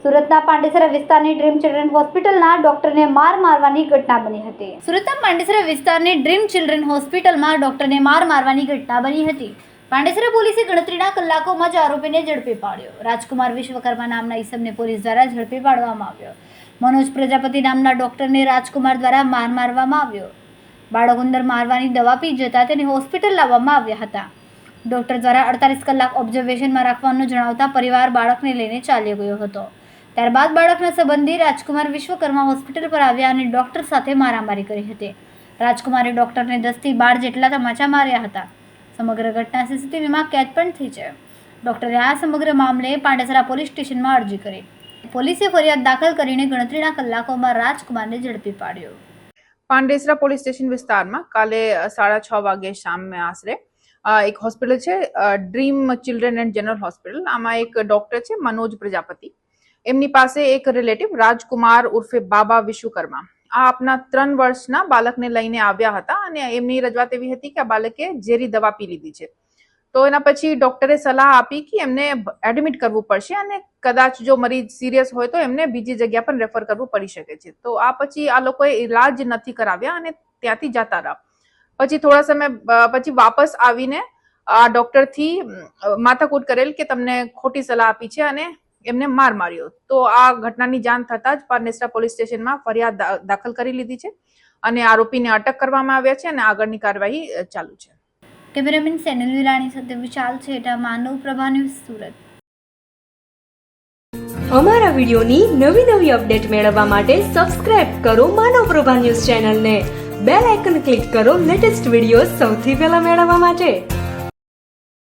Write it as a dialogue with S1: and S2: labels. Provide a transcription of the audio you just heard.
S1: સુરતના પાંડેસરા વિસ્તારની dream children હોસ્પિટલના ડોક્ટરને મારવાની ઘટના બની હતી. સુરતના પાંડેસરા વિસ્તારની ડ્રીમ ચિલ્ડ્રન હોસ્પિટલમાં ડોક્ટરને મારવાની ઘટના બની હતી. પાંડેસરા પોલીસે ગણતરીના કલાકોમાં જ આરોપીને ઝડપી પાડ્યો. રાજકુમાર વિશ્વકર્મા નામના ઈસમને પોલીસ દ્વારા ઝડપી પાડવામાં આવ્યો. મનોજ પ્રજાપતિ નામના ડોક્ટરને રાજકુમાર દ્વારા મારવામાં આવ્યો. બાળક અંદર મારવાની દવા પી જતા તેને હોસ્પિટલ લાવવામાં આવ્યા હતા. ડોક્ટર દ્વારા 48 કલાક ઓબ્ઝર્વેશનમાં રાખવાનું જણાવતા પરિવાર બાળકને લઈને ચાલ્યો ગયો હતો. ત્યારબાદ બાળકના સંબંધી રાજકુમાર વિશ્વકર્મા હોસ્પિટલ પર આવ્યા અને ડોક્ટર સાથે મારામારી કરી હતી. રાજકુમારે ડોક્ટરને 10 થી 12 જેટલા તમાચા માર્યા હતા. સમગ્ર ઘટના સીસીટીવીમાં કેદ પણ થઈ છે. ડોક્ટરે આ સમગ્ર મામલે પાંડેસરા પોલીસ સ્ટેશનમાં અરજી કરી. પોલીસે ફરિયાદ દાખલ કરીને ગણતરીના કલાકોમાં રાજકુમારને ઝડપી પાડ્યો.
S2: પાંડેસરા પોલીસ સ્ટેશન વિસ્તારમાં કાલે 6:30 વાગે શામે આશરે એક હોસ્પિટલ છે dream children and general hospital. આમાં એક ડોક્ટર છે મનોજ પ્રજાપતિ. એમની પાસે એક રિલેટિવ રાજકુમાર ઉર્ફે બાબા વિશ્વકર્મા આ આપના 3 વર્ષના બાળકને લઈને આવ્યા હતા અને એમની રજૂઆત એવી હતી કે આ બાળકે ઝેરી દવા પી લીધી છે. તો એના પછી ડોક્ટરે સલાહ આપી કે એમને એડમિટ કરવું પડશે અને કદાચ જો મરીજ સિરિયસ હોય તો એમને બીજી જગ્યા પર રેફર કરવું પડી શકે છે. તો આ પછી આ લોકોએ ઇલાજ નથી કરાવ્યા અને ત્યાંથી જતા રહ્યા. પછી થોડા સમય પછી વાપસ આવીને આ ડોક્ટરથી માથાકૂટ કરેલ કે તમને ખોટી સલાહ આપી છે અને એમને માર માર્યો. તો આ ઘટનાની જાણ થતાં જ પાંડેસરા પોલીસ સ્ટેશનમાં ફરિયાદ દાખલ કરી લીધી છે અને આરોપીને અટક કરવામાં આવ્યા છે અને આગળની કાર્યવાહી ચાલુ છે.
S1: કેમેરામેન સેનલ વિરાણી સાથે વિશાલ છેટા, માનવ પ્રભા ન્યૂઝ, સુરત.
S3: અમારા વિડિયોની નવી અપડેટ મેળવવા માટે સબસ્ક્રાઇબ કરો માનવ પ્રભા ન્યૂઝ ચેનલને. બેલ આઇકન ક્લિક કરો લેટેસ્ટ વિડિયો સૌથી પહેલા મેળવવા માટે.